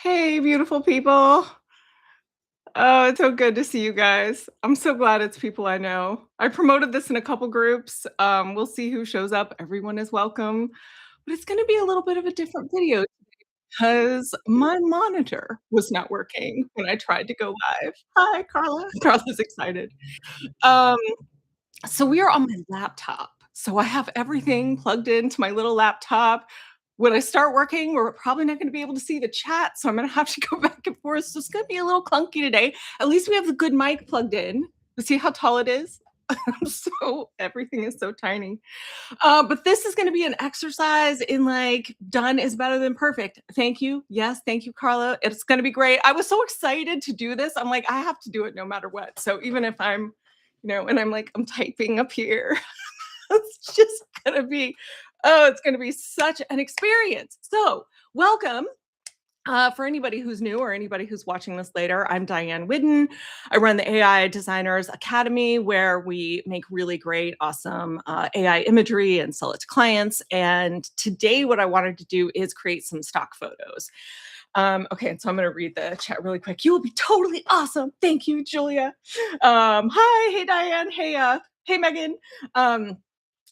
Hey, beautiful people. Oh, it's so good to see you guys. I'm so glad it's people I know. I promoted this in a couple groups. We'll see who shows up. Everyone is welcome. But it's going to be a little bit of a different video because my monitor was not working when I tried to go live. Hi, Carla. Carla's excited. Um, so we are on my laptop. So I have everything plugged into my little laptop. When I start working, we're probably not going to be able to see the chat. So I'm going to have to go back and forth. So it's going to be a little clunky today. At least we have the good mic plugged in. You see how tall it is? So everything is so tiny. But this is going to be an exercise in like done is better than perfect. Thank you. Yes, thank you, Carla. It's going to be great. I was so excited to do this. I'm like, I have to do it no matter what. So even if I'm, and I'm like, I'm typing up here, it's just going to be, oh, it's going to be such an experience. So welcome. For anybody who's new or anybody who's watching this later, I'm Diane Whidden. I run the AI Designers Academy, where we make really great, awesome AI imagery and sell it to clients. And today, what I wanted to do is create some stock photos. Okay, so I'm going to read the chat really quick. You will be totally awesome. Thank you, Julia. Hi, hey Diane, hey Megan.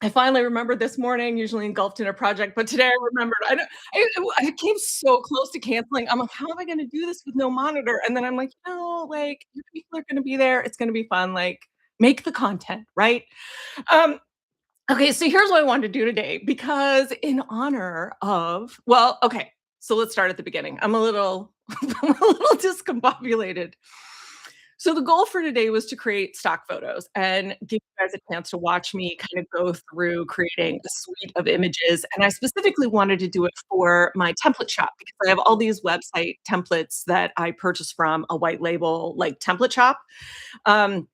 I finally remembered this morning, usually engulfed in a project, but today I remembered. I came so close to canceling. I'm like, how am I going to do this with no monitor? And then I'm like, like your people are going to be there. It's going to be fun. Like, make the content, right? Um, okay, so here's what I wanted to do today because in honor of, well, okay, so let's start at the beginning. I'm a little, I'm a little discombobulated. So the goal for today was to create stock photos and give you guys a chance to watch me kind of go through creating a suite of images. And I specifically wanted to do it for my template shop because I have all these website templates that I purchase from a white label like template shop. Um,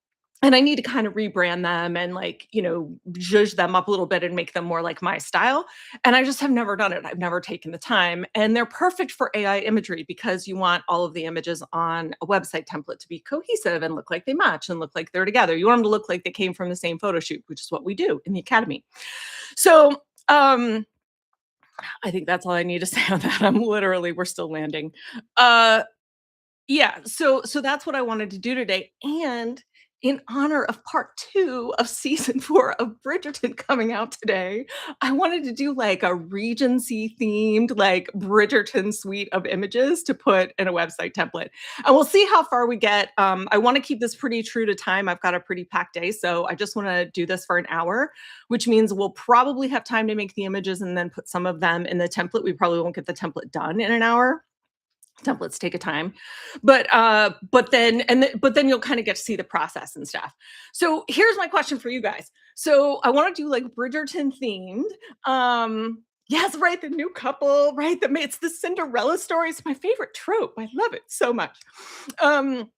and I need to kind of rebrand them and like, zhuzh them up a little bit and make them more like my style. And I just have never done it. I've never taken the time. And they're perfect for AI imagery because you want all of the images on a website template to be cohesive and look like they match and look like they're together. You want them to look like they came from the same photo shoot, which is what we do in the academy. So I think that's all I need to say on that. We're still landing. Uh yeah, so that's what I wanted to do today, and in honor of part 2 of season 4 of Bridgerton coming out today, I wanted to do, like, a Regency themed, like, Bridgerton suite of images to put in a website template, and we'll see how far we get. I wanna keep this pretty true to time. I've got a pretty packed day, so I just wanna do this for an hour, which means we'll probably have time to make the images and then put some of them in the template. We probably won't get the template done in an hour. Templates take a time, but then you'll kind of get to see the process and stuff. So here's my question for you guys. So I want to do like Bridgerton themed. Yes, right, the new couple, right? It's the Cinderella story. It's my favorite trope. I love it so much. um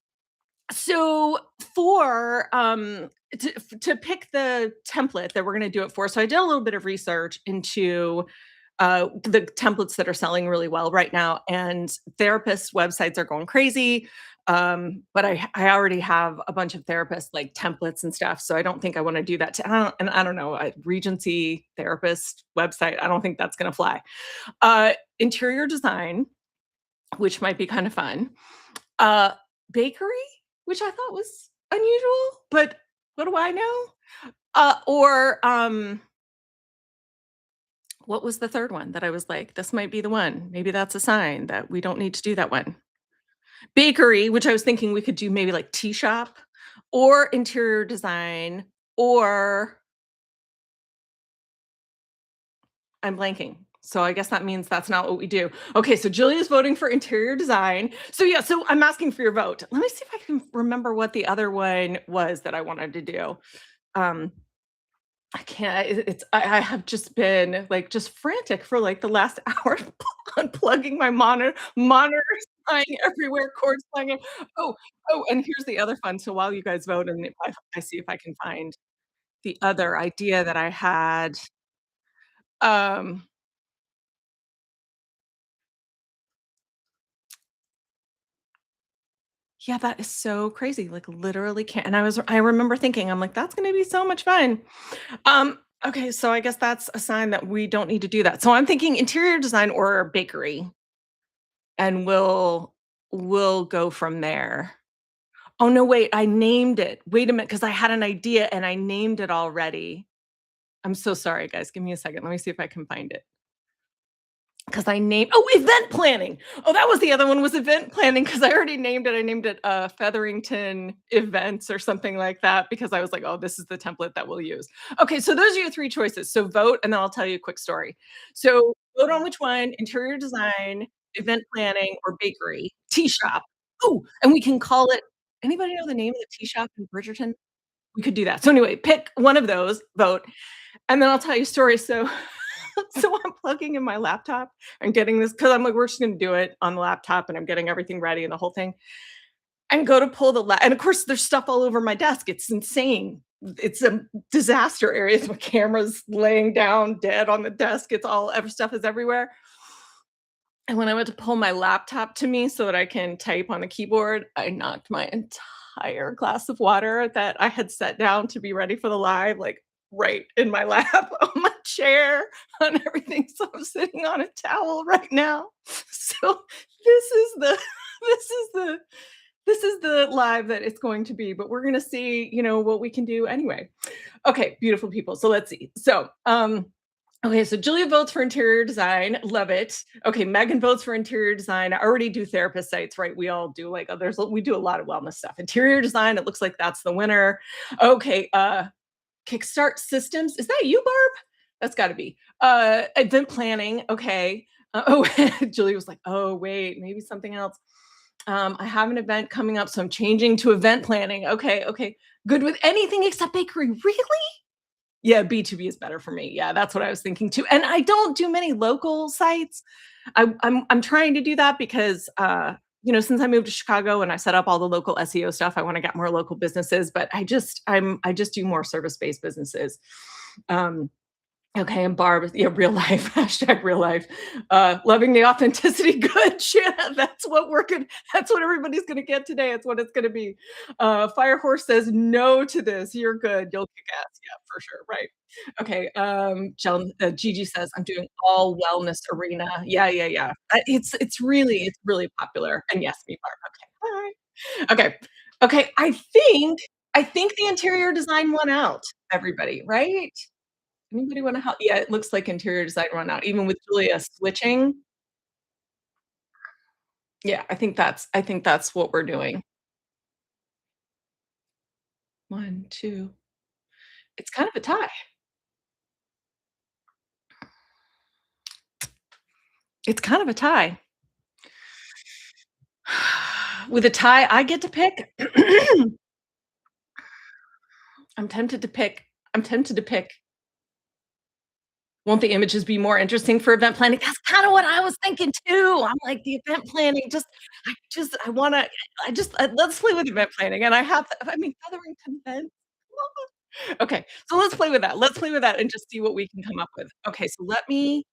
so for to pick the template that we're going to do it for, so I did a little bit of research into the templates that are selling really well right now, and therapist websites are going crazy. But I already have a bunch of therapists like templates and stuff, so I don't think I want to do that. I don't know, a Regency therapist website. I don't think that's going to fly. Interior design, which might be kind of fun. Uh, Bakery, which I thought was unusual, but what do I know? Or what was the third one that I was like, "This might be the one. Maybe that's a sign that we don't need to do that one." Bakery, which I was thinking we could do maybe like tea shop or interior design, or I'm blanking. So I guess that means that's not what we do. Okay, so Julia's voting for interior design. So yeah, so I'm asking for your vote. Let me see if I can remember what the other one was that I wanted to do. Um, I can't. I have just been like just frantic for like the last hour unplugging my monitors flying everywhere, cords flying. Oh, and here's the other fun. So while you guys vote, and if I see if I can find the other idea that I had. Um, yeah, that is so crazy. Like literally can't. And I remember thinking, I'm like, that's gonna be so much fun. Okay, so I guess that's a sign that we don't need to do that. So I'm thinking interior design or bakery. and we'll go from there. Oh, no, wait, I named it. Wait a minute, because I had an idea and I named it already. I'm so sorry, guys. Give me a second. Let me see if I can find it. Because I named event planning. Oh, that was the other one, was event planning, because I already named it. I named it, Featherington Events or something like that, because I was like, "Oh, this is the template that we'll use." Okay, so those are your 3 choices. So vote, and then I'll tell you a quick story. So vote on which one: interior design, event planning, or bakery, tea shop. Oh, and we can call it, anybody know the name of the tea shop in Bridgerton? We could do that. So anyway, pick one of those, vote, and then I'll tell you a story. So so I'm plugging in my laptop and getting this, because I'm like, we're just gonna do it on the laptop, and I'm getting everything ready and the whole thing. And go to pull and of course there's stuff all over my desk. It's insane. It's a disaster area. My camera's laying down dead on the desk. It's all ever stuff is everywhere. And when I went to pull my laptop to me so that I can type on the keyboard, I knocked my entire glass of water that I had set down to be ready for the live, like, right in my lap, on my chair, on everything. So I'm sitting on a towel right now. So this is the this is the this is the live that it's going to be, but we're gonna see, what we can do anyway. Okay, beautiful people. So let's see. Okay, so Julia votes for interior design. Love it. Okay, Megan votes for interior design. I already do therapist sites, right? We all do, like, we do a lot of wellness stuff. Interior design, it looks like that's the winner. Okay, Kickstart systems. Is that you, Barb? That's got to be. Event planning. Okay. Julia was like, oh, wait, maybe something else. I have an event coming up, so I'm changing to event planning. Okay, okay. Good with anything except bakery. Really? Yeah, B2B is better for me. Yeah, that's what I was thinking too. And I don't do many local sites. I'm trying to do that because since I moved to Chicago and I set up all the local SEO stuff, I want to get more local businesses, but I just do more service-based businesses. Um, Okay, and Barb, yeah, real life, hashtag real life. Loving the authenticity, good, Shanna. That's what everybody's gonna get today. It's what it's gonna be. Firehorse says no to this. You're good. You'll kick ass. Yeah, for sure. Right. Okay. Gigi says I'm doing all wellness arena. Yeah, yeah, yeah. It's really popular. And yes, me, Barb. Okay. All right. Okay. Okay. I think the interior design won out, everybody, right? Anybody wanna help? Yeah, it looks like interior design run out, even with Julia switching. Yeah, I think that's what we're doing. 1, 2. It's kind of a tie. It's kind of a tie. With a tie, I get to pick. I'm tempted to pick. I'm tempted to pick. Won't the images be more interesting for event planning? That's kinda what I was thinking too. I'm like, the event planning, I wanna let's play with event planning, and I mean, Featherington events. Okay, so let's play with that. Let's play with that and just see what we can come up with. Okay, so let me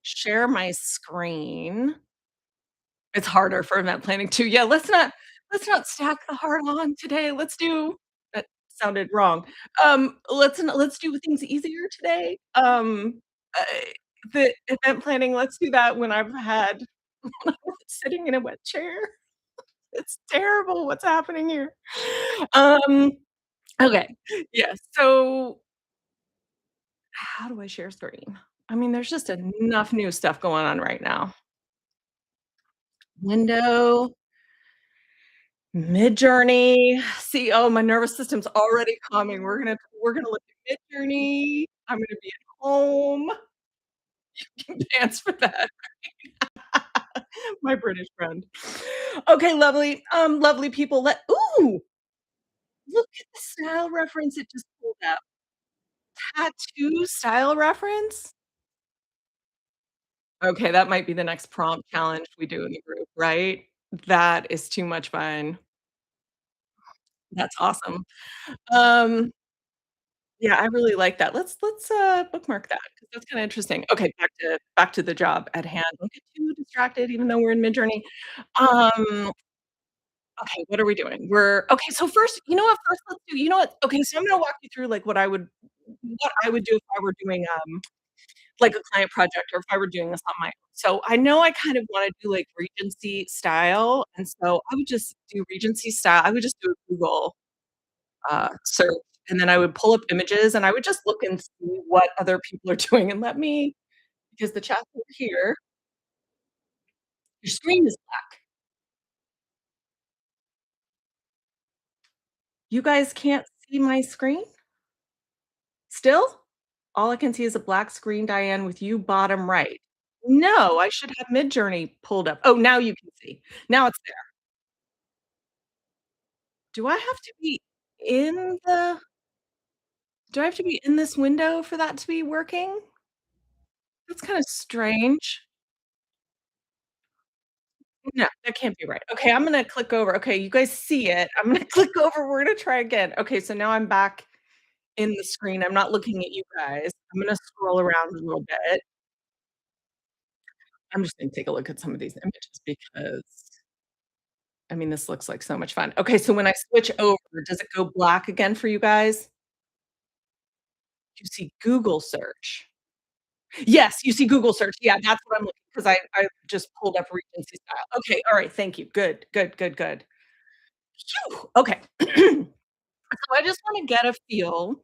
share my screen. It's harder for event planning too. Yeah, let's not stack the hard on today. That sounded wrong. Let's do things easier today. Uh, the event planning, let's do that when I've had when I'm sitting in a wet chair. It's terrible what's happening here. Um, okay. Yeah, so how do I share screen? I mean, there's just enough new stuff going on right now. Window, Midjourney. See, oh, my nervous system's already calming. We're gonna look at Midjourney. I'm gonna be at home. Pants for that. My British friend. Okay, lovely people. Look at the style reference it just pulled up. Tattoo style reference? Okay, that might be the next prompt challenge we do in the group, right? That is too much fun. That's awesome. Um, yeah, I really like that. Let's bookmark that because that's kinda interesting. Okay, back to the job at hand. Don't get too distracted even though we're in Midjourney. Um, okay, what are we doing? Okay, so first, you know what? First, let's do you know what? Okay, so I'm gonna walk you through, like, what I would do if I were doing, like a client project or if I were doing this on my own. So I know I kind of wanna do, like, Regency style, and so I would just do Regency style. I would just do a Google, search, and then I would pull up images, and I would just look and see what other people are doing and let me because the chat's over here. Your screen is black. You guys can't see my screen still? All I can see is a black screen, Diane, with you bottom right. No, I should have Midjourney pulled up. Oh, now you can see. Now it's there. Do I have to be in the do I have to be in this window for that to be working? That's kinda strange. No, that can't be right. Okay, I'm gonna click over. Okay, you guys see it. I'm gonna click over. We're gonna try again. Okay, so now I'm back in the screen. I'm not looking at you guys. I'm gonna scroll around a little bit. I'm just gonna take a look at some of these images because, I mean, this looks like so much fun. Okay, so when I switch over, does it go black again for you guys? You see Google search. Yes, you see Google search. Yeah, that's what I'm looking 'cause I just pulled up Regency style. Okay, alright, thank you. Good, good, good, good. Phew, okay. So I just wanna get a feel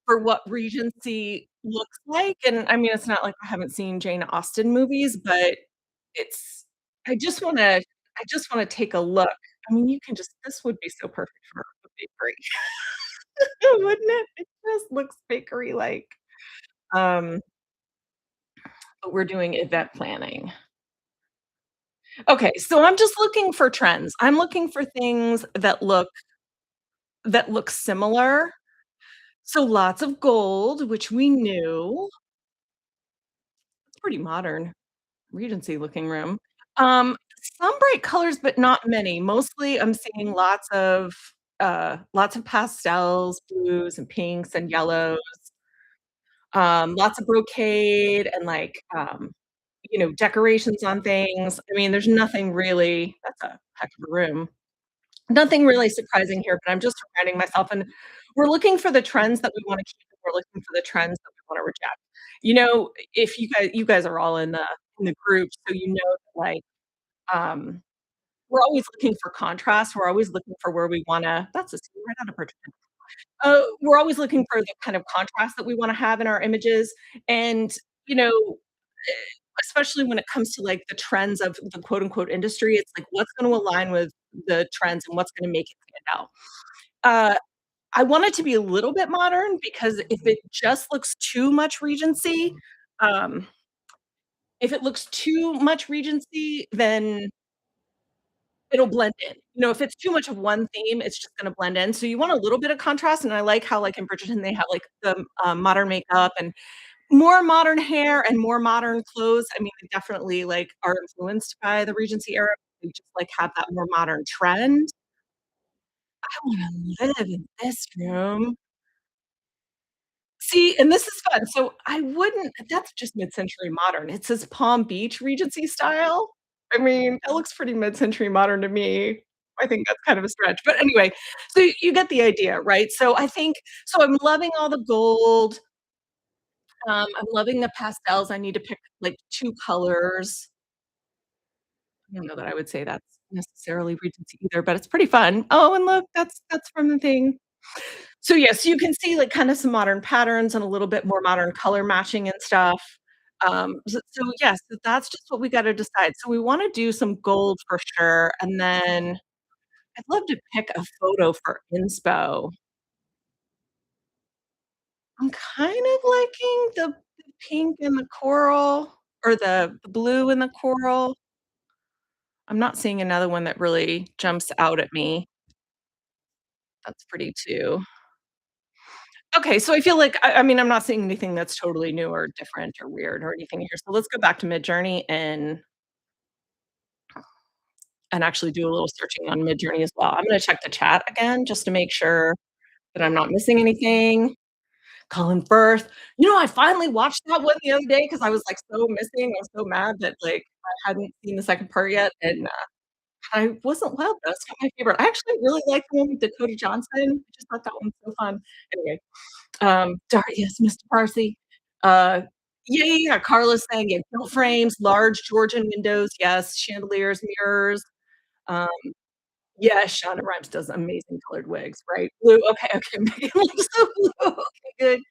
for what Regency looks like, and I mean, it's not like I haven't seen Jane Austen movies, but it's I just wanna take a look. I mean, you can just this would be so perfect for a bakery, wouldn't it? It just looks bakery-like. Um, but we're doing event planning. Okay, so I'm just looking for trends. I'm looking for things that look similar. So lots of gold, which we knew. It's pretty modern, Regency looking room. Some bright colors, but not many. Mostly I'm seeing lots of pastels, blues and pinks and yellows, lots of brocade and decorations on things. I mean, there's nothing really that's a heck of a room. Nothing really surprising here, but I'm just reminding myself, and we're looking for the trends that we wanna keep, and we're looking for the trends that we wanna reject. If you guys are all in the group, so you know that, um, we're always looking for contrast, we're always looking for where we wanna that's a scene right out of Bridgerton. We're always looking for the kind of contrast that we wanna have in our images, and, you know, especially when it comes to, like, the trends of the quote, unquote "industry," it's like, what's gonna align with the trends and what's gonna make it stand out? Uh, I want it to be a little bit modern because um, if it looks too much Regency, then it'll blend in. If it's too much of one theme, it's just gonna blend in, so you want a little bit of contrast, and I like how, like, in Bridgerton, they have, like, the, modern makeup and more modern hair and more modern clothes. I mean, they definitely, like, are influenced by the Regency era. They just, like, have that more modern trend. I wanna live in this room. See, and this is fun. So I wouldn't that's just mid-century modern. It says Palm Beach Regency style. I mean, that looks pretty mid-century modern to me. I think that's kind of a stretch. But anyway, so you get the idea, right? So I'm loving all the gold. I'm loving the pastels. I need to pick like 2 colors. I don't know that I would say that's necessarily Regency either, but it's pretty fun. Oh, and look, that's from the thing. So, yes, you can see, like, kinda some modern patterns and a little bit more modern color matching and stuff. Yes, so that's just what we gotta decide. So we wanna do some gold for sure, and then I'd love to pick a photo for inspo. I'm kind of liking the pink and the coral or the blue and the coral. I'm not seeing another one that really jumps out at me. That's pretty too. Okay, so I feel like I mean, I'm not seeing anything that's totally new or different or weird or anything here, so let's go back to Midjourney and actually do a little searching on Midjourney as well. I'm gonna check the chat again just to make sure that I'm not missing anything. Colin Firth. I finally watched that one the other day because I was, like, so missing. I was so mad that, like, I hadn't seen the second part yet, and, I wasn't wow, that's not my favorite. I actually really like the one with Dakota Johnson. I just thought that one was so fun. Anyway. Yes, Mr. Parsi. Uh, Yeah, yeah, yeah, Carla's saying it, gilt frames, large Georgian windows, yes, chandeliers, mirrors, um, yeah, Shonda Rhimes does amazing colored wigs, right? Blue, okay, okay, Megan likes the blue, okay, good.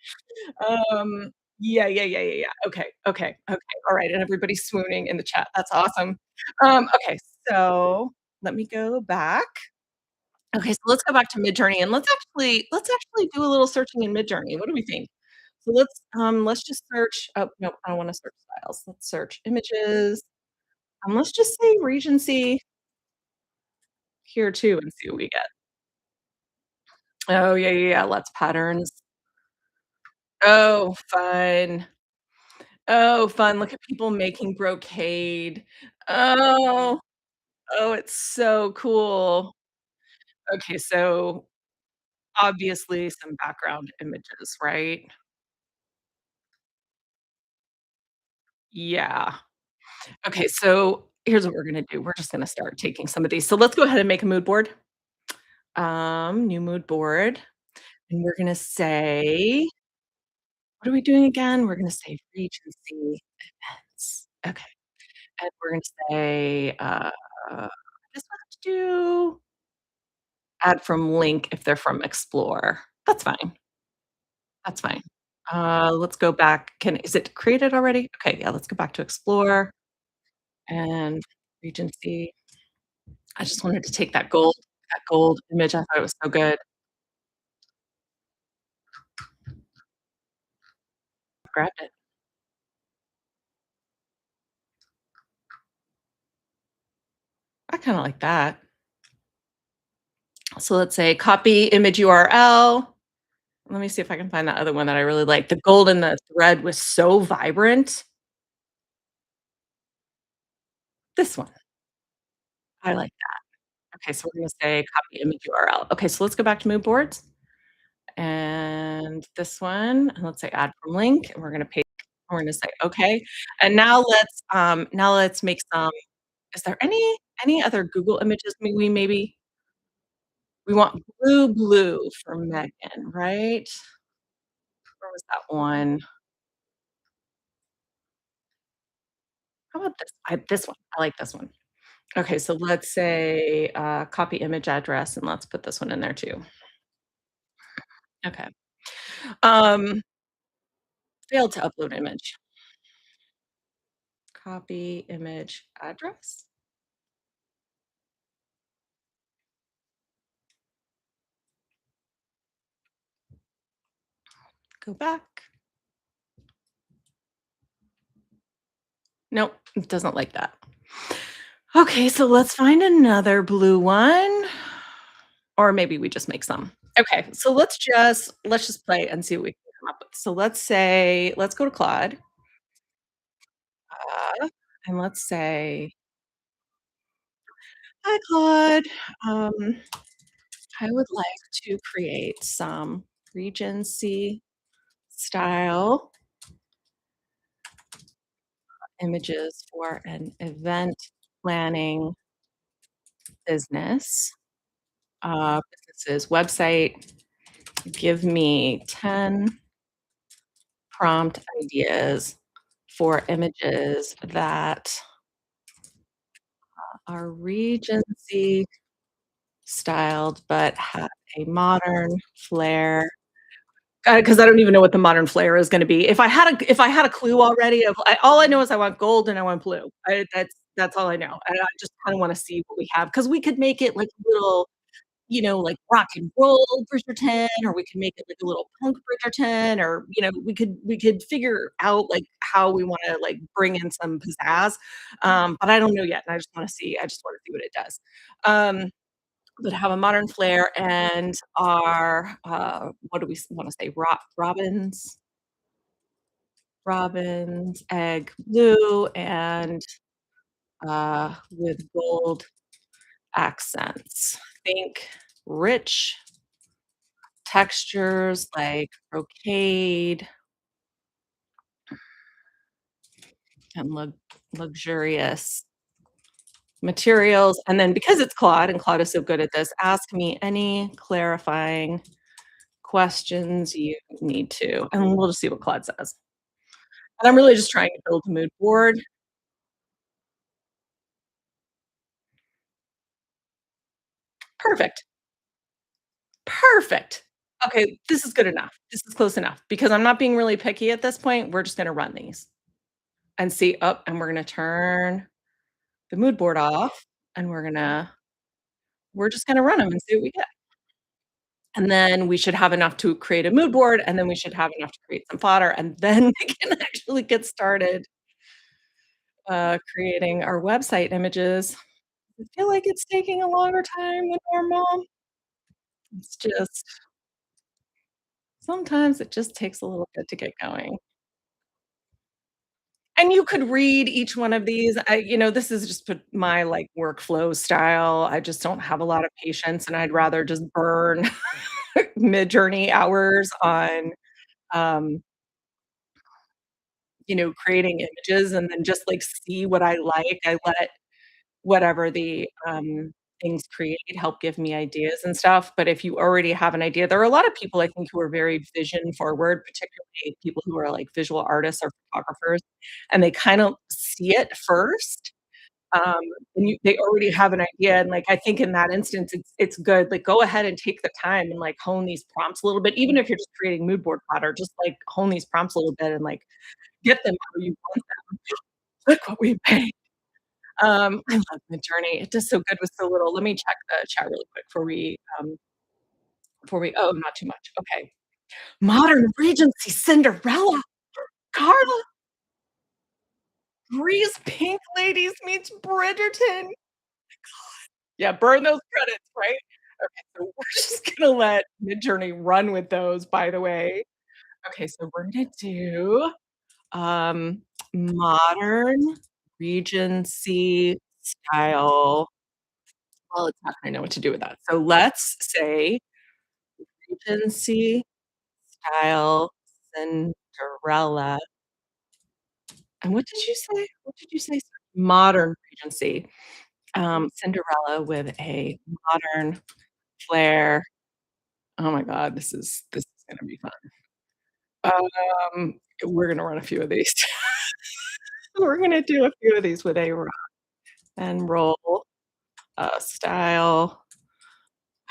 Yeah, yeah, yeah, yeah, yeah, okay, okay, okay, alright, and everybody's swooning in the chat, that's awesome. Okay, so let me go back. Okay, so let's go back to Midjourney and let's actually do a little searching in Midjourney. What do we think? So let's just search oh, no, I don't wanna search styles. Let's search images. Let's just say Regency here too and see what we get. Oh, yeah, yeah, yeah, lots of patterns. Oh, fun. Oh, fun. Look at people making brocade. Oh, oh, it's so cool. Okay, so obviously some background images, right? Yeah. Okay, so here's what we're gonna do. We're just gonna start taking some of these. So let's go ahead and make a mood board. New mood board, and we're gonna say what are we doing again? We're gonna say Regency events. Okay, and we're gonna say, I guess we'll have to do add from link if they're from explore. That's fine, that's fine. Let's go back. Can is it created already? Okay, yeah, let's go back to explore and Regency. I just wanted to take that gold image, I thought it was so good. Grabbed it. I kinda like that. So let's say copy image URL. Let me see if I can find that other one that I really like. The gold in the thread was so vibrant. This one, I like that. Okay, so we're gonna say copy image URL. Okay, so let's go back to mood boards, and this one, and let's say add from link, and we're gonna say, "Okay." And now let's make some is there any other Google images we want blue, blue for Megan, right? Where was that one? How about this one? I like this one. Okay, so let's say, copy image address, and let's put this one in there too. Okay. Um, failed to upload image. Copy image address. Go back. Nope, it doesn't like that. Okay, so let's find another blue one, or maybe we just make some. Okay, so let's just play and see what we can come up with. So let's go to Claude, and let's say, "Hi, Claude. Um, I would like to create some Regency style images for an event planning business, business's website. Give me 10 prompt ideas for images that are Regency styled but have a modern flair." 'Cause I don't even know what the modern flair is gonna be. If I had a clue already of all I know is I want gold and I want blue. That's all I know, and I just kinda wanna see what we have because we could make it like a little, like rock and roll Bridgerton, or we could make it like a little punk Bridgerton, or, we could figure out, like, how we wanna, like, bring in some pizzazz, but I don't know yet, and I just wanna see what it does. Um, but have a modern flair and are, what do we wanna say, robins, egg blue, and, with gold accents. Think rich textures like brocade and luxurious materials, and then because it's Claude and Claude is so good at this, ask me any clarifying questions you need to, and we'll just see what Claude says. And I'm really just trying to build a mood board. Perfect. Perfect. Okay, this is good enough. This is close enough because I'm not being really picky at this point. We're just gonna run these and see up, and we're gonna turn the mood board off, and we're just gonna run them and see what we get. And then we should have enough to create a mood board, and then we should have enough to create some fodder, and then we can actually get started, creating our website images. I feel like it's taking a longer time than normal. It's just sometimes it just takes a little bit to get going. And you could read each one of these. This is just my, like, workflow style. I just don't have a lot of patience, and I'd rather just burn Midjourney hours on, um, creating images and then just, like, see what I like. I let whatever the, things create help give me ideas and stuff, but if you already have an idea there are a lot of people I think who are very vision forward, particularly people who are, like, visual artists or photographers, and they kind of see it first, um, and they already have an idea, and, like, I think in that instance, it's good, like, go ahead and take the time and, like, hone these prompts a little bit, even if you're just creating mood board fodder, just, like, hone these prompts a little bit and, like, get them how you want them. Look what we made. I love Midjourney. It does so good with so little. Let me check the chat really quick before we oh, not too much. Okay. Modern Regency Cinderella, Carla Breeze, Pink Ladies meets Bridgerton. Yeah, burn those credits, right? Okay, so we're just gonna let Midjourney run with those, by the way. Okay, so we're gonna do, um, modern Regency style. Well, it's not gonna know what to do with that. So let's say Regency style Cinderella. And what did you say? What did you say? Modern Regency, Cinderella with a modern flair. Oh my god, this is gonna be fun. We're gonna run a few of these. We're gonna do a few of these with a rock and roll, style,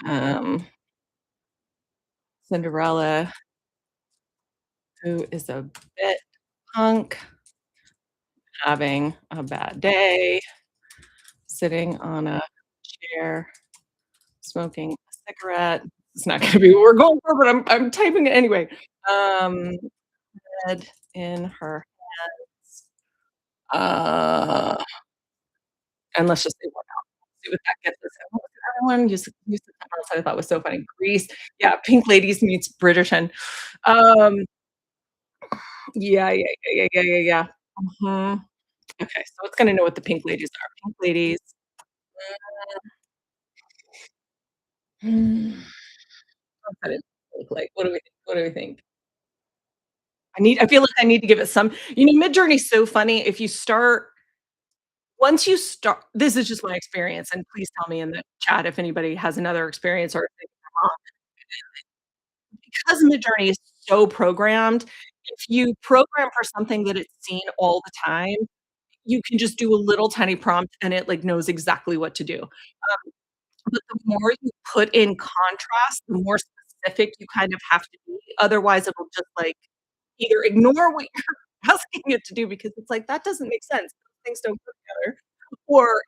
um, Cinderella, who is a bit punk, having a bad day, sitting on a chair, smoking a cigarette. It's not gonna be what we're going for, but I'm typing it anyway. Um, Head in her uh, and let's just say workout. See what that gets us. And what was the other one? Use the else I thought was so funny. Grease. Yeah, Pink Ladies meets Bridgerton. Um, yeah, yeah, yeah, yeah, yeah, yeah, yeah. Mhm. Okay, so it's gonna know what the Pink Ladies are. Pink Ladies. Mm, what that is look like? What do we think? I feel like I need to give it some Midjourney's so funny. If you start once you start this is just my experience, and please tell me in the chat if anybody has another experience or if they because Midjourney is so programmed, if you program for something that it's seen all the time, you can just do a little tiny prompt and it, like, knows exactly what to do. But the more you put in contrast, the more specific you kind of have to be, otherwise it'll just, like, either ignore what you're asking it to do because it's like, "That doesn't make sense. Those things don't go together," or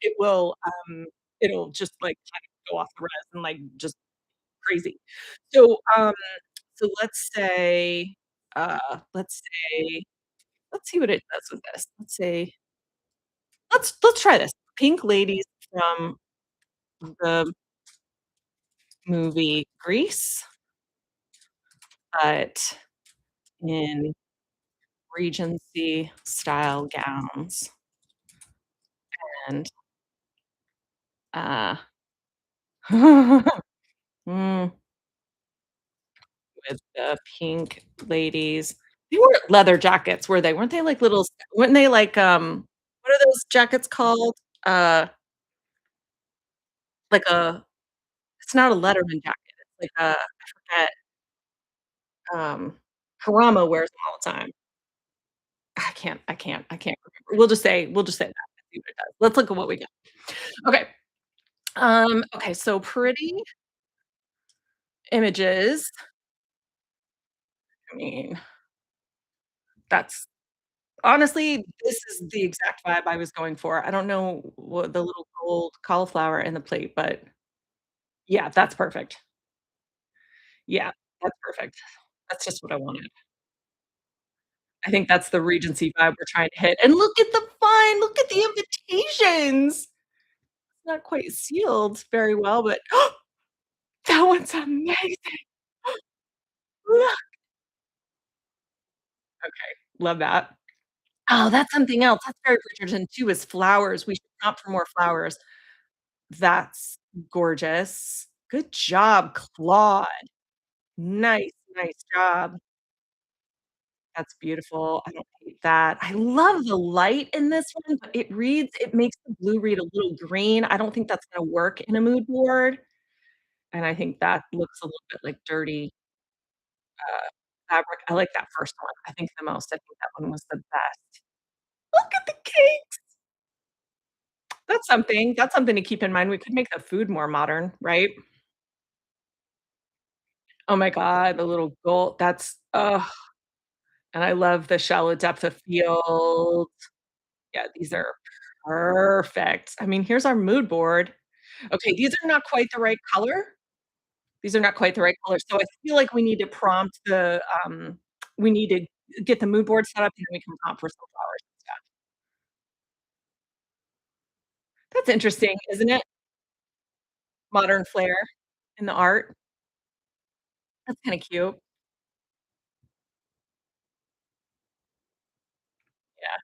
it'll just, like, kind of go off the rails and, like, just crazy. So, let's say let's see what it does with this. Let's try this. Pink ladies from the movie Grease, but in Regency style gowns and, uh, mm, with the pink ladies. They weren't leather jackets, were they? Weren't they like little weren't they like, what are those jackets called? Uh, like a it's not a Letterman jacket, it's like a I forget, Karamo wears them all the time. I can't remember. We'll just say that and see what it does. Let's look at what we get. Okay. Okay, so pretty images. I mean, that's honestly, this is the exact vibe I was going for. I don't know what the little gold cauliflower in the plate, but yeah, that's perfect. Yeah, that's perfect. That's just what I wanted. I think that's the Regency vibe we're trying to hit, and look at the invitations. It's not quite sealed very well, but that one's amazing. Look. Okay, love that. Oh, that's something else. That's very Bridgerton too, is flowers. We should opt for more flowers. That's gorgeous. Good job, Claude. Nice, nice job. That's beautiful. I don't hate that. I love the light in this one, but it makes the blue read a little green. I don't think that's gonna work in a mood board, and I think that looks a little bit like dirty, fabric. I like that first one, I think the most. I think that one was the best. Look at the cake. That's something to keep in mind. We could make the food more modern, right? Oh my god, the little gold that's ugh, and I love the shallow depth of field. Yeah, these are perfect. I mean, here's our mood board. Okay, these are not quite the right color. These are not quite the right color, so I feel like we need to prompt we need to get the mood board set up, and then we can prompt for some flowers and stuff. That's interesting, isn't it? Modern flair in the art. That's kinda cute. Yeah.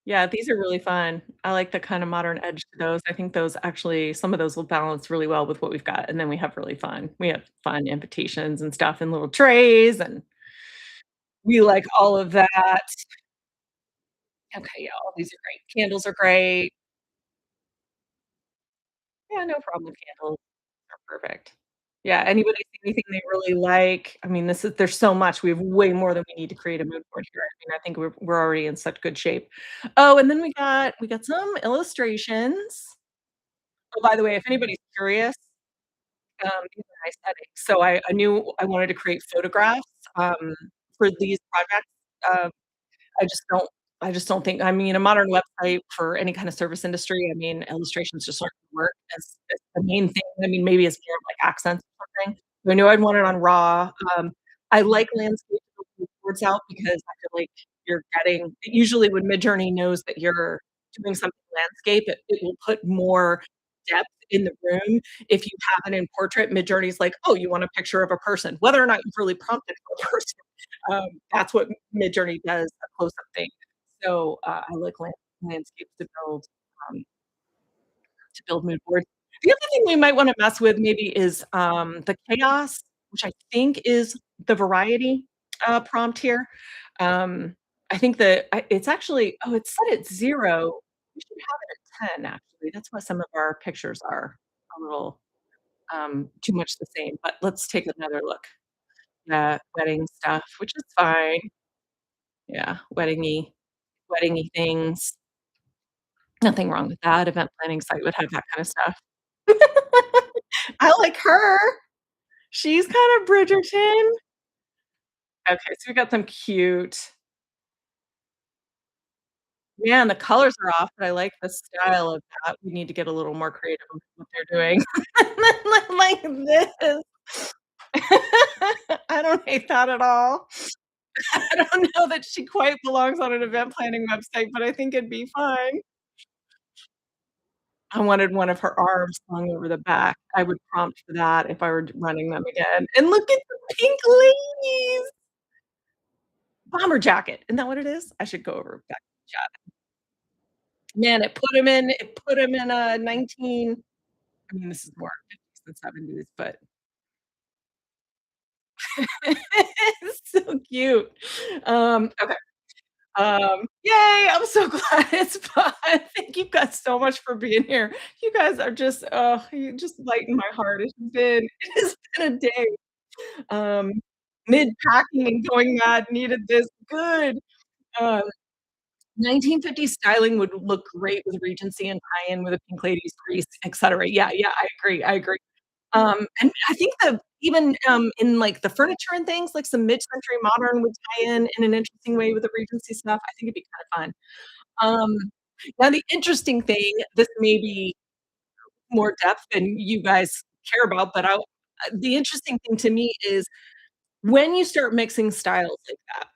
Yeah, these are really fun. I like the kinda modern edge to those. I think those actually some of those will balance really well with what we've got, and then we have fun invitations and stuff and little trays, and we like all of that. Okay, yeah, all these are great. Candles are great. Yeah, no problem, candles are perfect. Yeah, anybody see anything they really like? I mean, this is there's so much. We have way more than we need to create a mood board here. I mean, I think we're already in such good shape. Oh, and then we got some illustrations. Oh, by the way, if anybody's curious, these are my settings. So I knew I wanted to create photographs, for these projects. Um, I just don't I just don't think I mean, a modern website for any kind of service industry, I mean, illustrations just aren't gonna work as the main thing. I mean, maybe it's more of like accents or something. So I knew I'd want it on raw. I like landscape words out because I feel like you're getting usually when Midjourney knows that you're doing something landscape, it will put more depth in the room. If you have it in portrait, Midjourney's like, "Oh, you want a picture of a person," whether or not you've really prompted for a person. That's what Midjourney does, a close-up thing. So, I like landscapes um, to build mood boards. The other thing we might wanna mess with maybe is, the chaos, which I think is the variety, prompt here. Um, I think that it's actually it's set at 0. We should have it at 10, actually. That's why some of our pictures are a little, too much the same, but let's take another look. Yeah, wedding stuff, which is fine. Yeah, wedding-y things. Nothing wrong with that. Event planning site would have that kinda stuff. I like her. She's kinda Bridgerton. Okay, so we got some cute man, the colors are off, but I like the style of that. We need to get a little more creative with what they're doing. Like this. I don't hate that at all. I don't know that she quite belongs on an event planning website, but I think it'd be fine. I wanted one of her arms hung over the back. I would prompt for that if I were running them again. And look at the pink ladies! Bomber jacket. Isn't that what it is? I should go over back to the chat. Man, it put him in a 19 I mean, this is more 50s than 70s, but it's so cute. Okay. Yay, I'm so glad it's fun. Thank you guys so much for being here. You guys are just, you just lighten my heart. It has been a day. Um mid-packing and going mad, needed this, good. Um, 1950s styling would look great with Regency and tie-in with a Pink Ladies crease, etcetera. Yeah, yeah, I agree. And I think the even, in, like, the furniture and things, like, some mid-century modern would tie in an interesting way with the Regency stuff. I think it'd be kinda fun. Now the interesting thing, this may be more depth than you guys care about, but the interesting thing to me is when you start mixing styles like that,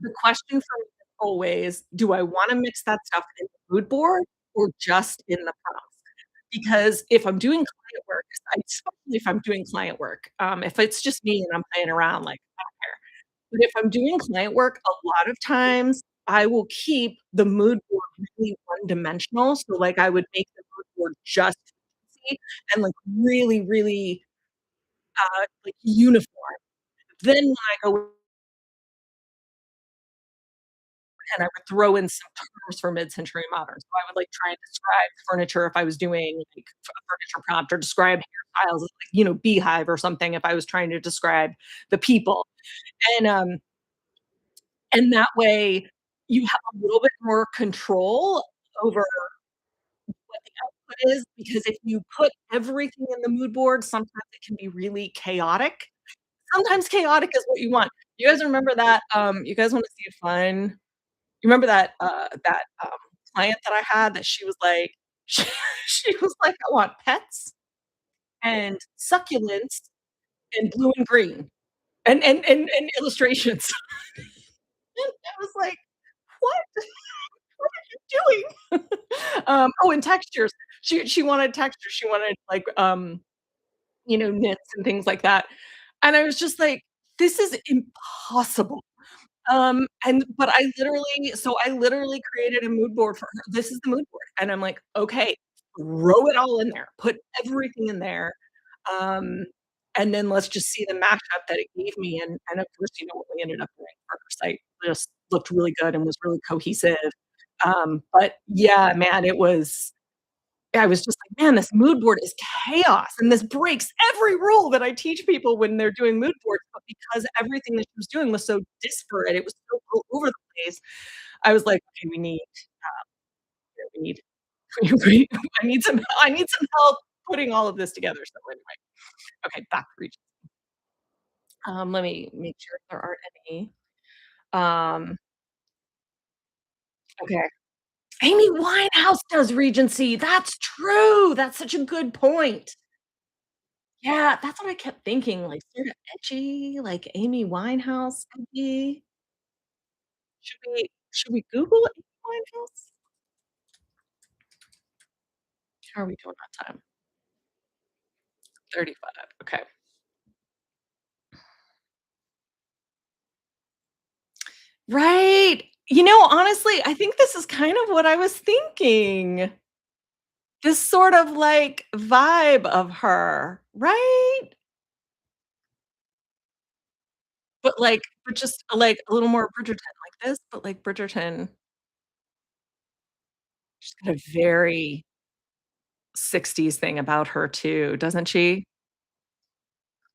the question for me is always, do I wanna mix that stuff in the mood board or just in the prompts? Because if I'm doing client work, especially if I'm doing client work, if it's just me and I'm playing around, like, I don't care. But if I'm doing client work, a lot of times I will keep the mood board really one-dimensional. So, like, I would make the mood board just fancy and, like, really, really, like, uniform. Then when I go and I would throw in some terms for mid-century modern. So I would, like, try and describe furniture if I was doing, like, a furniture prompt or describe hairstyles, like, beehive or something if I was trying to describe the people. And, and that way you have a little bit more control over what the output is, because if you put everything in the mood board, sometimes it can be really chaotic. Sometimes chaotic is what you want. You guys remember that, you guys wanna see a fun you remember client that I had that she was like she she was like, "I want pets and succulents and blue and green and illustrations." And I was like, "What? What are you doing?" Oh, and textures. She wanted textures. She wanted, like, knits and things like that. And I was just like, "This is impossible." But I literally created a mood board for her. This is the mood board, and I'm like, "Okay, throw it all in there, put everything in there, um, and then let's just see the mashup that it gave me," and of course, what we ended up doing for her site just looked really good and was really cohesive. But yeah, man, I was just like, "Man, this mood board is chaos, and this breaks every rule that I teach people when they're doing mood boards," but because everything that she was doing was so disparate, it was so all over the place, I was like, "Okay, we need we I need some help putting all of this together," so anyway. Okay, back to Reach. Let me make sure there aren't any. Um, okay. Amy Winehouse does Regency, that's true, that's such a good point. Yeah, that's what I kept thinking, like, sorta edgy, like Amy Winehouse, edgy. Should we Google Amy Winehouse? How are we doing on time? 35, okay. Right! Honestly, I think this is kind of what I was thinking. This sort of, like, vibe of her, right? But just, like, a little more Bridgerton like this, but, like, Bridgerton, she's got a very '60s thing about her too, doesn't she?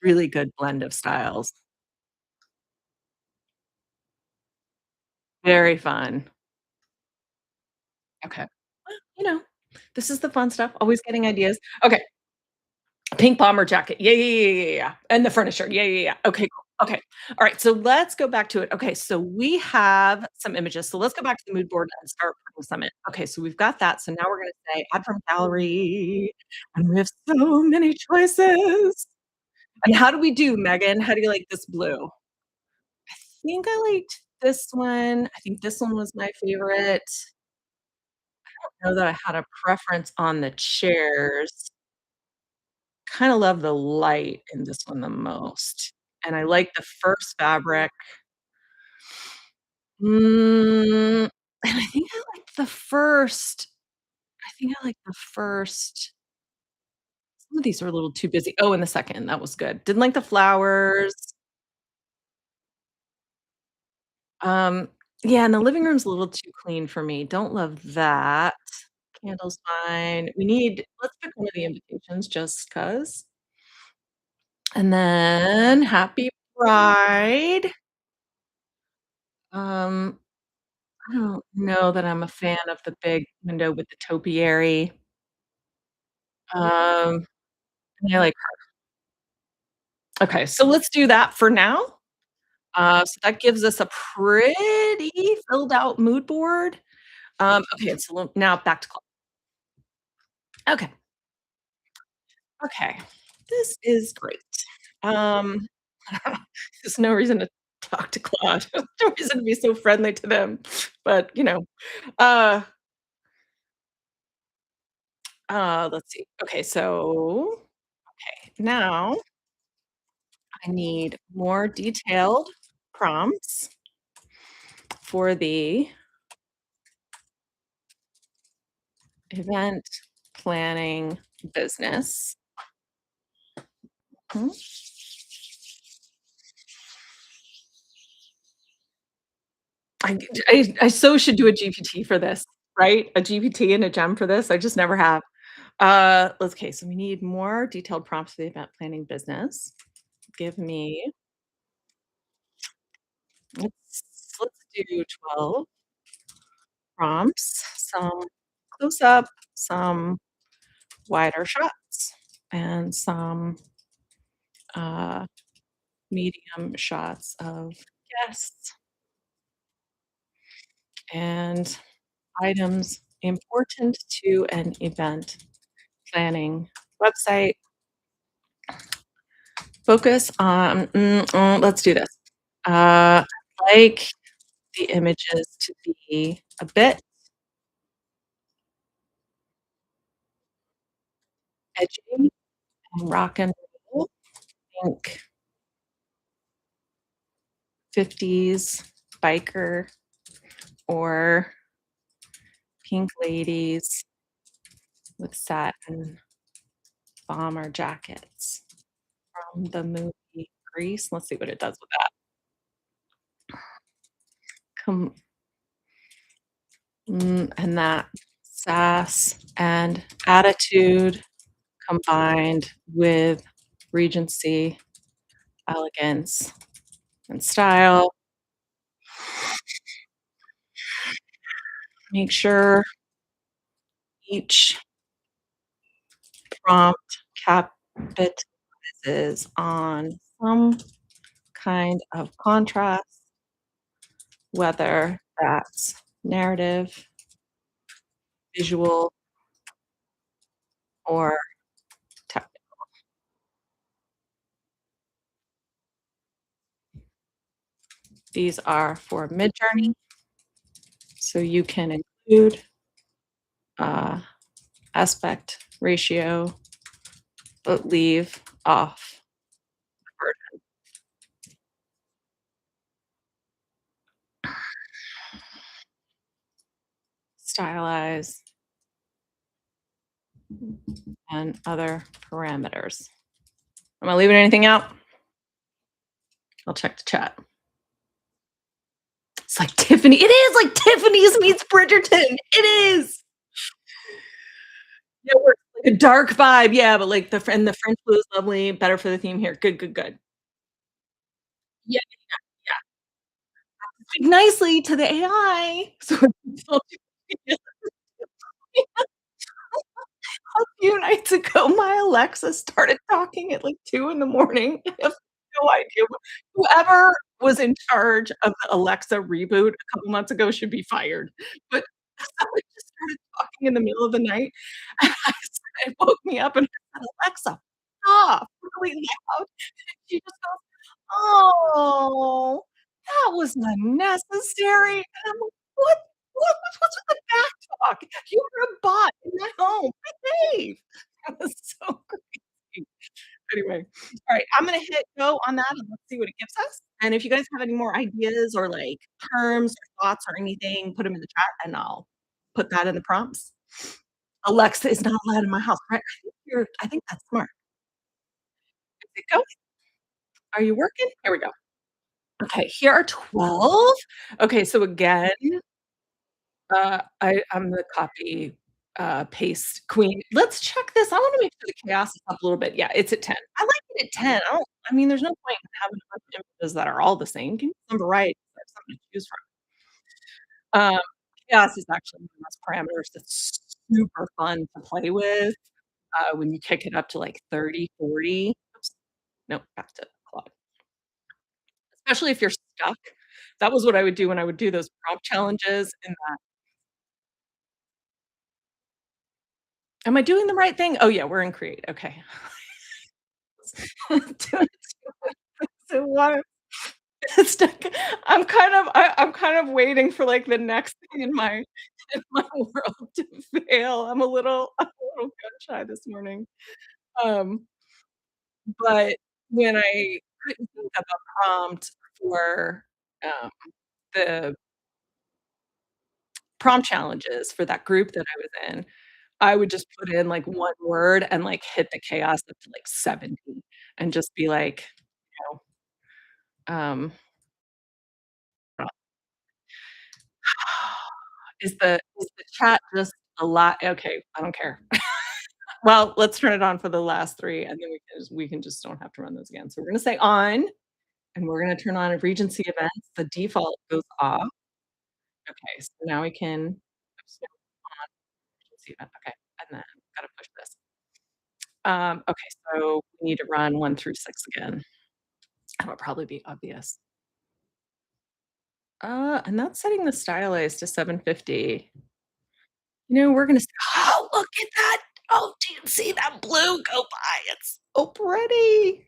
Really good blend of styles. Very fun. Okay. Well, this is the fun stuff, always getting ideas. Okay, pink bomber jacket. Yeah, yeah, yeah, yeah, yeah, yeah, and the furniture. Yeah, yeah, yeah. Okay, cool. Okay. Alright, so let's go back to it. Okay, so we have some images. So let's go back to the mood board and start putting some in. Okay, so we've got that. So now we're gonna say add from gallery, and we have so many choices. And how do we do, Megan? How do you like this blue? I think I liked this one. I think this one was my favorite. Know that I had a preference on the chairs. Kinda love the light in this one the most, and I like the first fabric. And I think I like the first some of these are a little too busy. Oh, and the second, that was good. Didn't like the flowers. Um, yeah, and the living room's a little too clean for me. Don't love that. Candle's fine. Let's pick one of the invitations just 'cause. And then happy tried. Um, I don't know that I'm a fan of the big window with the topiary. Um, I like okay, so let's do that for now. So that gives us a pretty filled out mood board. Okay, so now back to okay, okay. This is great. Um, there's no reason to talk to Claude. No reason to be so friendly to them, but, uh, let's see. Okay, so now I need more detailed prompts for the event planning business. Mhm. I so should do a GPT for this, right? A GPT and a gem for this. I just never have. Let's okay, so we need more detailed prompts for the event planning business. Give me let's do 12 prompts, some close up, some wider shots, and some uh, medium shots of guests and items important to an event planning website. Focus on, let's do this. I like the images to be a bit edgy and rock and roll. Think 50s biker or pink ladies with satin bomber jackets from the movie Grease. Let's see what it does with that. Com and that sass and attitude combined with Regency elegance and style. Make sure each prompt capitalizes on some kind of contrast, whether that's narrative, visual, or text. These are for Midjourney, so you can include uh, aspect ratio, but leave off word stylize and other parameters. Am I leaving anything out? I'll check the chat. It's like Tiffany. It is like Tiffany's meets Bridgerton. It is. Yeah, we're like a dark vibe. Yeah, but like the French blue is lovely. Better for the theme here. Good, good, good. Yeah, yeah. Speak nicely to the AI. So a few nights ago, my Alexa started talking at like 2 in the morning. I have no idea. Whoever was in charge of the Alexa reboot a couple months ago should be fired. But someone just started talking in the middle of the night, and it woke me up and I said, "Alexa, stop," really loud. She just goes, "Oh, that was unnecessary." And I'm like, what's with the back talk? You are a bot in my home. Behave." That was so crazy. Anyway, all right, I'm gonna hit go on that and let's see what it gives us. And if you guys have any more ideas or like terms or thoughts or anything, put them in the chat and I'll put that in the prompts. Alexa is not allowed in my house, right? I think that's smart. Is it go? Are you working? Here we go. Okay, here are 12. Okay, so again, I'm the copy paste queen. Let's check this. I wanna make sure the chaos is up a little bit. Yeah, it's at 10. I like it at 10. I mean, there's no point in having a bunch of images that are all the same. Give me some variety, so I have something to choose from. Chaos is actually one of those parameters that's super fun to play with, when you kick it up to, like, 30, 40. Oops, nope, back to Claude. Especially if you're stuck. That was what I would do when I would do those prompt challenges in that. Am I doing the right thing? Oh, yeah, we're in create, okay. Doing so what stuck I'm kind of waiting for, like, the next thing in my world to fail. I'm a little gun shy this morning. Um, but when I couldn't think of a prompt for, um, the prompt challenges for that group that I was in, I would just put in, like, one word and, like, hit the chaos up to, like, 70 and just be like, you know, is the chat just a lot? Okay, I don't care. Well, let's turn it on for the last 3, and then we can just don't have to run those again. So we're gonna say on, and we're gonna turn on Regency events. The default goes off. Okay, so now we can oops, no, on Regency event. Okay, and then gotta push this. Okay, so we need to run 1 through 6 again. That'll probably be obvious. And that's setting the stylize to 750. You know, we're gonna oh, look at that. Oh, do you see that blue go by? It's so pretty.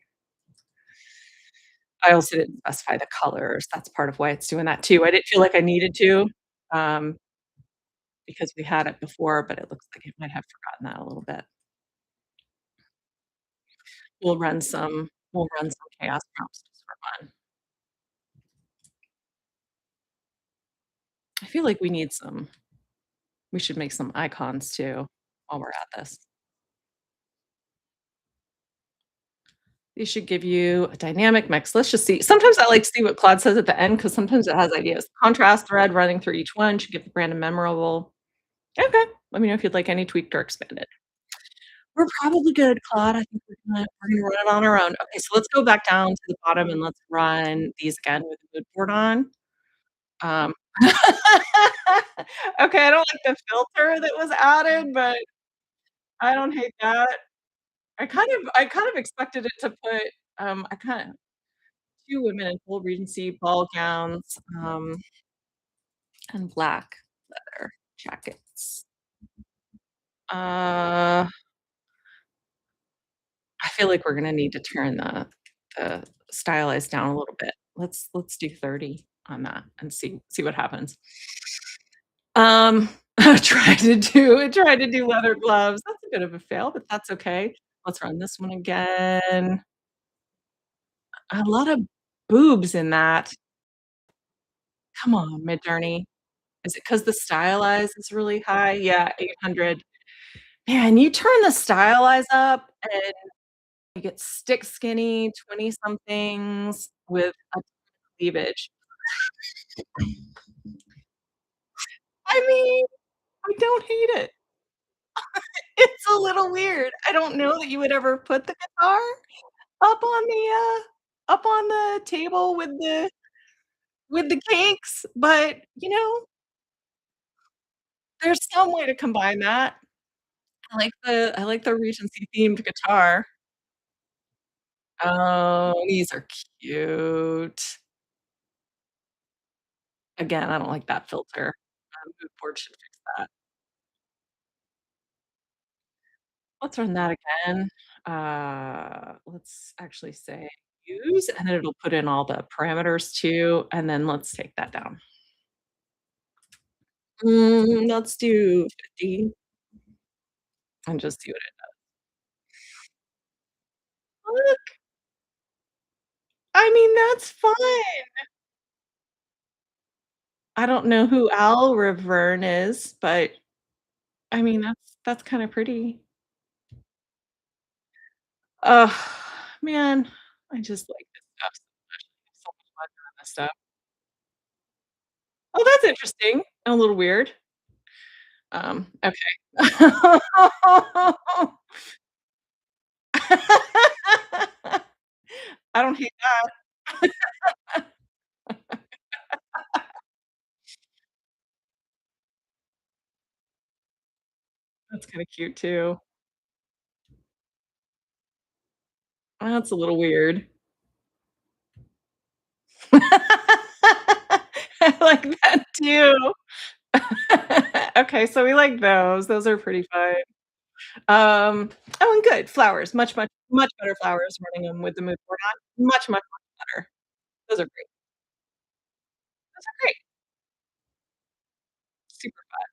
I also didn't specify the colors. That's part of why it's doing that too. I didn't feel like I needed to, um, because we had it before, but it looks like it might have forgotten that a little bit. We'll run some chaos prompts just for fun. I feel like we should make some icons too while we're at this. They should give you a dynamic mix. Let's just see. Sometimes I like to see what Claude says at the end because sometimes it has ideas. Contrast thread running through each one should give the brand a memorable. Okay. Let me know if you'd like any tweaked or expanded. We're probably good, Claude. I think we're gonna run it on our own. Okay, so let's go back down to the bottom and let's run these again with the mood board on. Um Okay, I don't like the filter that was added, but I don't hate that. I kind of expected it to put, I kinda 2 women in full Regency ball gowns, and black leather jackets. Uh, I feel like we're gonna need to turn the stylize down a little bit. Let's do 30 on that and see what happens. I tried to do leather gloves. That's a bit of a fail, but that's okay. Let's run this one again. A lot of boobs in that. Come on, Midjourney. Is it 'cause the stylize is really high? Yeah, 800. Man, you turn the stylize up and you get stick skinny 20 somethings with a cleavage. I mean, I don't hate it. It's a little weird. I don't know that you would ever put the guitar up on the table with the cakes, but, there's some way to combine that. I like the Regency themed guitar. Oh, these are cute. Again, I don't like that filter. Mood board should fix that. Let's run that again. Let's actually say use, and then it'll put in all the parameters too, and then let's take that down. Let's do 50 and just see what it look, I mean, that's fine. I don't know who Al Riverne is, but I mean, that's kinda pretty. Ugh, man, I just like this stuff so much. I have so much fun doing this stuff. Oh, that's interesting and a little weird. Okay. I don't hate that. That's kinda cute too. That's a little weird. I like that too. Okay, so we like those. Those are pretty fun. Oh, and good, flowers, much better flowers running them with the mood board on. Much better. Those are great. Those are great. Super fun.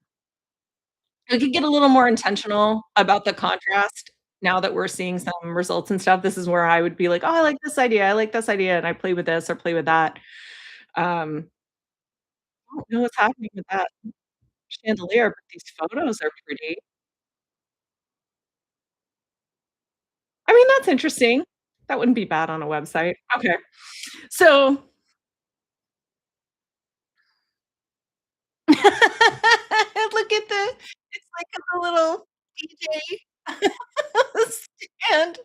We could get a little more intentional about the contrast now that we're seeing some results and stuff. This is where I would be like, "Oh, I like this idea, I like this idea," and I play with this or play with that. I don't know what's happening with that chandelier, but these photos are pretty. I mean, that's interesting. That wouldn't be bad on a website. Okay. So look at the it's like a little DJ stand.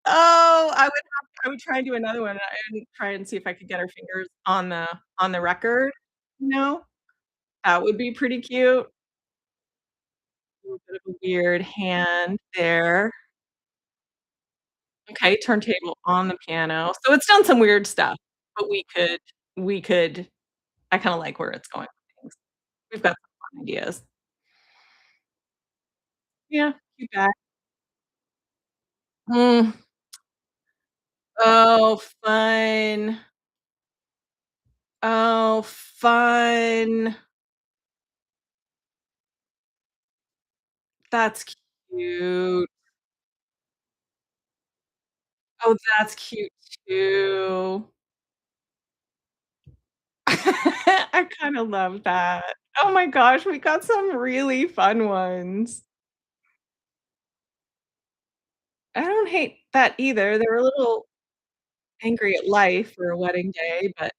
Oh, I would try and do another one and try and see if I could get our fingers on the record, you know? That would be pretty cute. A little bit of a weird hand there. Okay, turntable on the piano. So it's done some weird stuff, but we could I kinda like where it's going with things. We've got some fun ideas. Yeah, cute guy. Mm. Oh, fun. Oh, fun. That's cute. Oh, that's cute too. I kinda love that. Oh my gosh, we got some really fun ones. I don't hate that either. They're a little angry at life for a wedding day, but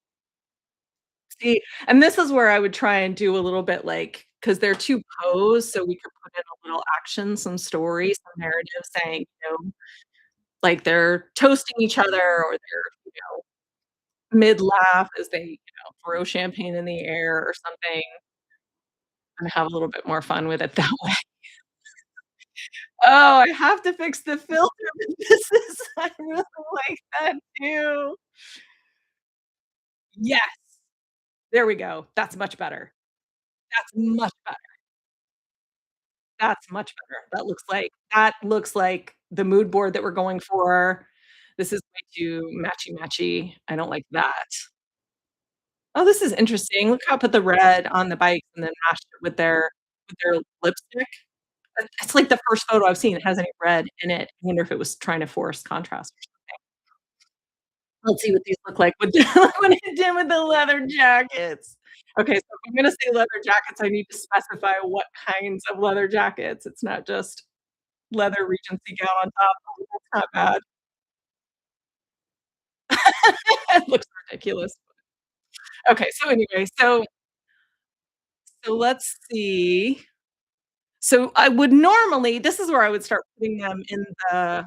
see and this is where I would try and do a little bit like, because 'cause they're too posed, so we could put in a little action, some story, some narrative saying, like they're toasting each other or they're, mid-laugh as they, throw champagne in the air or something and have a little bit more fun with it that way. Oh, I have to fix the filter, but this is I really like that too. Yes, there we go. That's much better. That's much better. That's much better. That looks like the mood board that we're going for. This is way too matchy-matchy. I don't like that. Oh, this is interesting. Look how I put the red on the bikes and then matched it with their lipstick. It's like the first photo I've seen that has any red in it. I wonder if it was trying to force contrast or something. Let's see what these look like with the when it did with the leather jackets. Okay, so if I'm gonna say leather jackets, I need to specify what kinds of leather jackets. It's not just leather Regency gown on top. Oh, that's not bad. It looks ridiculous. Okay, so anyway, so let's see. So I would normally this is where I would start putting them in the,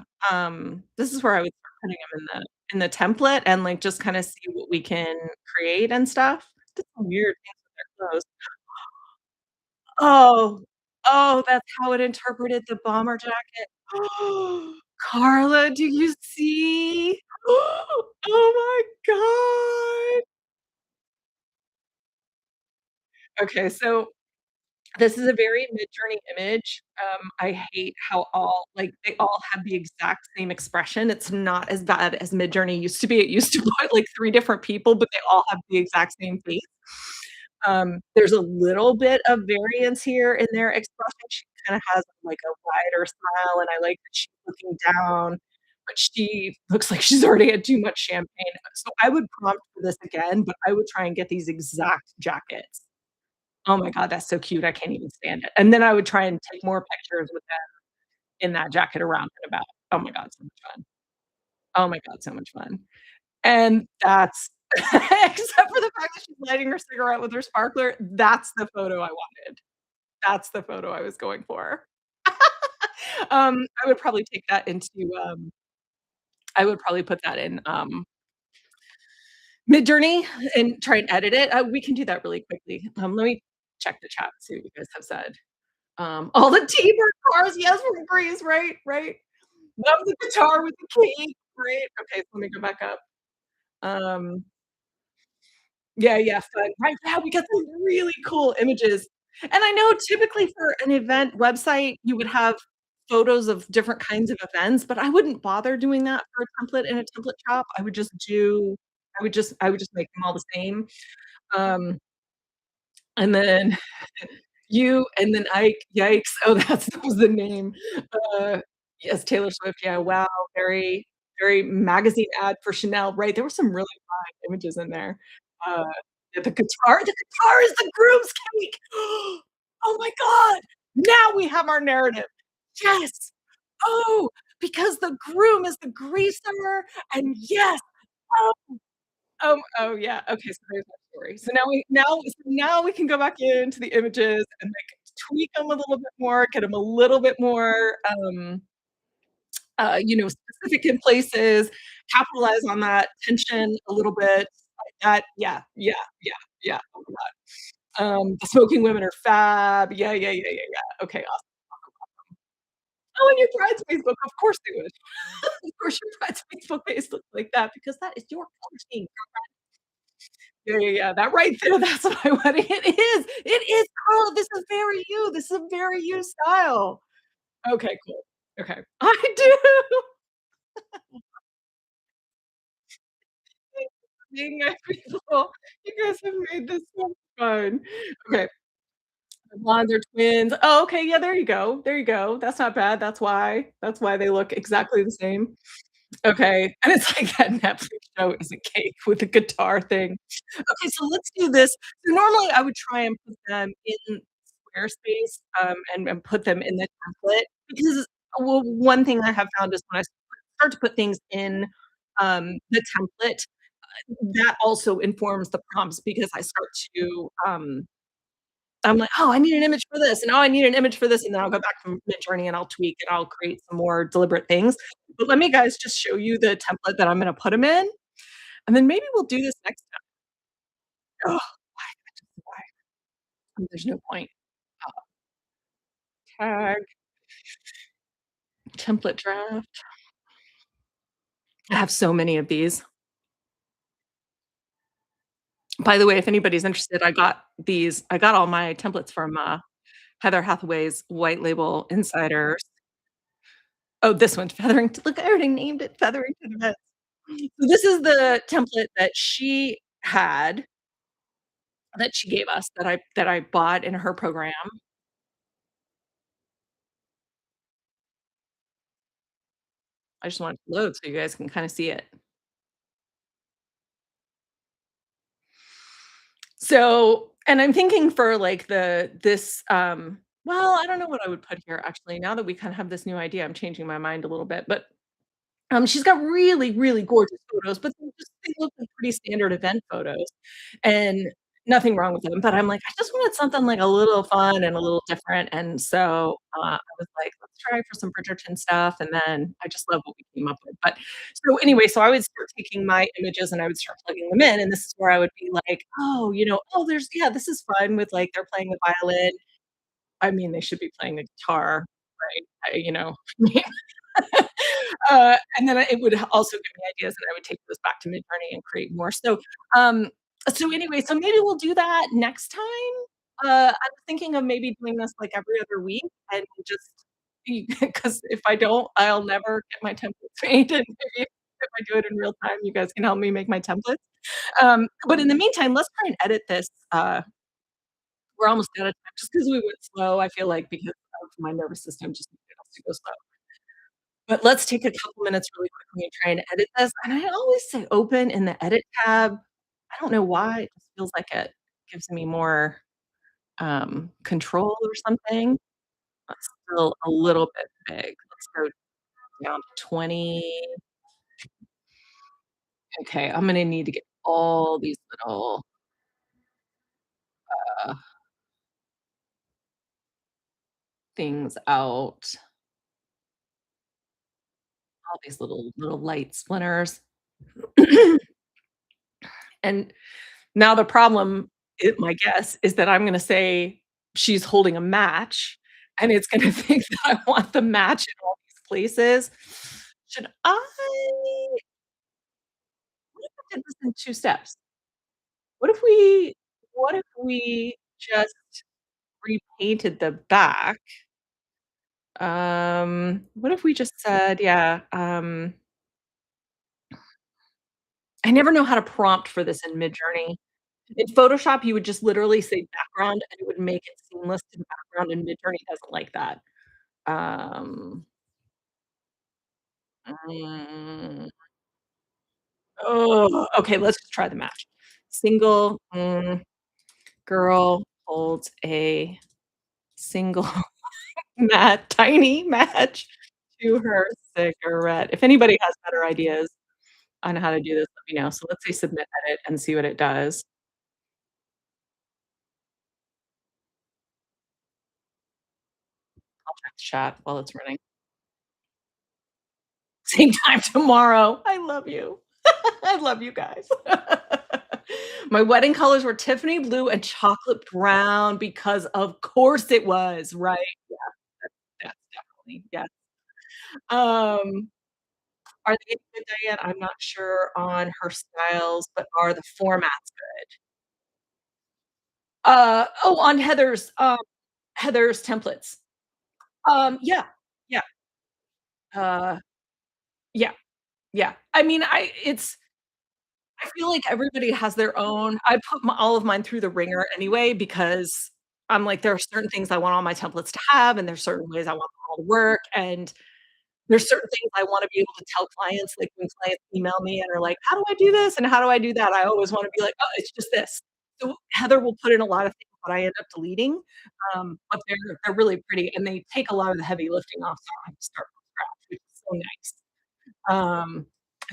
this is where I would start putting them in the template and, like, just kinda see what we can create and stuff. Did some weird things with their clothes. Oh, oh, that's how it interpreted the bomber jacket. Carla, do you see? Oh my god. Okay, so this is a very Midjourney image. I hate how they all have the exact same expression. It's not as bad as Midjourney used to be. It used to put, like, 3 different people, but they all have the exact same face. There's a little bit of variance here in their expression. She kinda has, like, a wider smile, and I like that she's looking down, but she looks like she's already had too much champagne. So I would prompt for this again, but I would try and get these exact jackets. Oh my god, that's so cute, I can't even stand it, and then I would try and take more pictures with them in that jacket around and about. Oh my god, so much fun. Oh my god, so much fun. And that's Except for the fact that she's lighting her cigarette with her sparkler, that's the photo I wanted. That's the photo I was going for. I would probably take that into, I would probably put that in, Midjourney and try and edit it. We can do that really quickly. Let me check the chat, see what you guys have said. All the T-bird cars, yes, from Greece, right, right. Love the guitar with the cake, right? Okay, so let me go back up. Um, yeah, yeah, fun, right, yeah, we got some really cool images. And I know typically for an event website, you would have photos of different kinds of events, but I wouldn't bother doing that for a template in a template shop. I would just make them all the same. Um, and then you and then Ike, yikes. Oh, that was the name. Uh, yes, Taylor Swift, yeah, wow, very, very magazine ad for Chanel, right, there were some really fine images in there. Uh, yeah, the guitar is the groom's cake! Oh my god! Now we have our narrative. Yes! Oh, because the groom is the greaser, and yes! Oh, oh, yeah, okay, so there's that story. So now we can go back into the images and, like, tweak them a little bit more, get them a little bit more, specific in places, capitalize on that tension a little bit, like that yeah, yeah, yeah, yeah, oh my god. The smoking women are fab. Yeah, yeah, yeah, yeah, yeah. Okay, awesome. Oh, and your bride's Facebook, of course they would. Of course your bride's Facebook page looks like that because that is your company. Yeah, yeah, yeah, that right there, that's my wedding. It is, Carla, this is very you, this is a very you style. Okay, cool. Okay. I do. Thank you for being my people. You guys have made this so fun. Okay, the blondes are twins. Oh, okay, yeah, there you go, there you go. That's not bad, that's why they look exactly the same. Okay, and it's like that Netflix show is a cake with a guitar thing. Okay, so let's do this. So normally I would try and put them in Squarespace, and put them in the template because well, one thing I have found is when I start to put things in, the template, that also informs the prompts because I start to, I'm like, "Oh, I need an image for this, and, oh, I need an image for this," and then I'll go back to Midjourney and I'll tweak and I'll create some more deliberate things. But let me guys just show you the template that I'm gonna put them in, and then maybe we'll do this next time. Ugh, why? Why? There's no point. Tag, template draft. I have so many of these. By the way, if anybody's interested, I got all my templates from, Heather Hathaway's White Label Insiders. Oh, this one, Featherington look, I already named it Featherington Events. So this is the template that she had, that she gave us, that I bought in her program. I just want it to load so you guys can kinda see it. So and I'm thinking for, like, well, I don't know what I would put here, actually, now that we kinda have this new idea, I'm changing my mind a little bit, but she's got really, really gorgeous photos, but they look like pretty standard event photos, and nothing wrong with them, but I'm like, "I just wanted something, like, a little fun and a little different," and so, I was like, "Let's try for some Bridgerton stuff," and then I just love what we came up with, but so anyway, so I would start taking my images and I would start plugging them in, and this is where I would be like, "Oh, oh, this is fun with, like, they're playing the violin." I mean, they should be playing the guitar, right? And then it would also give me ideas, and I would take those back to Midjourney and create more. Um, so anyway, so maybe we'll do that next time. I was thinking of maybe doing this, like, every other week and just because if I don't, I'll never get my templates made, and maybe if I do it in real time, you guys can help me make my templates. But in the meantime, let's try and edit this, we're almost out of time just because we went slow, I feel like because of my nervous system just needed us to go slow. But let's take a couple minutes really quickly and try and edit this, and I always say open in the edit tab. I don't know why, it just feels like it gives me more, control or something. That's still a little bit big. Let's go down to 20. Okay, I'm gonna need to get all these little, uh, things out, all these little light splinters. And now the problem, my guess, is that I'm gonna say she's holding a match, and it's gonna think that I want the match in all these places. Should I what if I did this in 2 steps? What if we just repainted the back? What if we just said, yeah, I never know how to prompt for this in Midjourney. In Photoshop, you would just literally say background, and it would make it seamless to the background, and Midjourney doesn't like that. Um, mm, okay, let's just try the match. Single, girl holds a single tiny match to her cigarette. If anybody has better ideas on how to do this, let me know. So let's say submit edit and see what it does. I'll check the chat while it's running. Same time tomorrow. I love you. I love you guys. My wedding colors were Tiffany blue and chocolate brown because of course it was, right? Yeah, that's definitely, yes. Um, are they any good, Diane? I'm not sure on her styles, but are the formats good? On Heather's templates. Yeah, yeah, uh, yeah, yeah. I mean, I feel like everybody has their own I put all of mine through the ringer anyway because I'm like, there are certain things I want all my templates to have, and there's certain ways I want them all to work, and there's certain things I wanna be able to tell clients, like, when clients email me and are like, "How do I do this, and how do I do that?" I always wanna be like, "Oh, it's just this." So Heather will put in a lot of things that I end up deleting, but they're really pretty, and they take a lot of the heavy lifting off, so I don't have to start from scratch, which is so nice.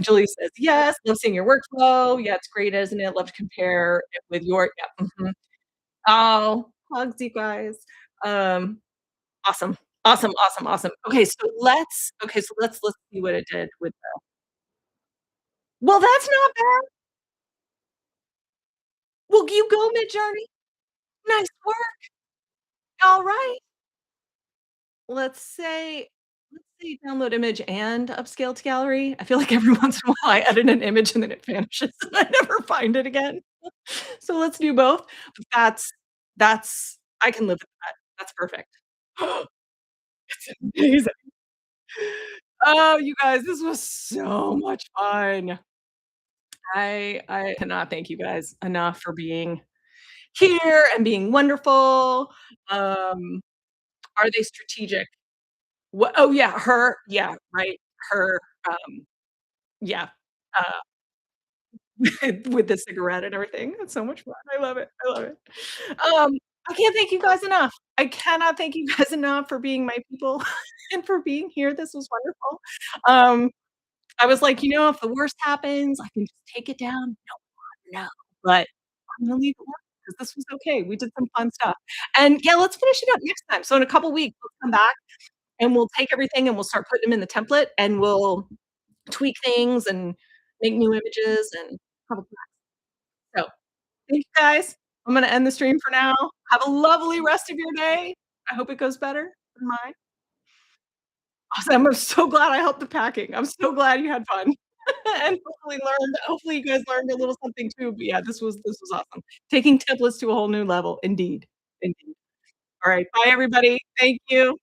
Julie says, "Yes, love seeing your workflow. Yeah, it's great, isn't it? Love to compare it with your" yeah, mhm. Oh, hugs, you guys. Um, awesome. Awesome, awesome, awesome. Okay, so let's see what it did with the well, that's not bad. Well, you go, Midjourney. Nice work. Alright. Let's say download image and upscale to gallery. I feel like every once in a while I edit an image and then it vanishes and I never find it again. So let's do both. But that's I can live with that. That's perfect. It's amazing. Oh, you guys, this was so much fun. I cannot thank you guys enough for being here and being wonderful. Um, are they strategic? Oh, yeah, yeah, right, her, yeah, uh, with the cigarette and everything. It's so much fun. I love it. I love it. Um, I can't thank you guys enough. I cannot thank you guys enough for being my people and for being here. This was wonderful. Um, I was like, if the worst happens, I can just take it down. No, but I'm gonna leave it work because this was okay. We did some fun stuff. And yeah, let's finish it up next time. So in a couple weeks, let's come back and we'll take everything and we'll start putting them in the template and we'll tweak things and make new images and have a blast. So, thank you guys. I'm gonna end the stream for now. Have a lovely rest of your day. I hope it goes better than mine. Awesome. I'm so glad I helped the packing. I'm so glad you had fun. And hopefully you guys learned a little something too. But yeah, this was awesome. Taking templates to a whole new level. Indeed. Indeed. All right. Bye, everybody. Thank you.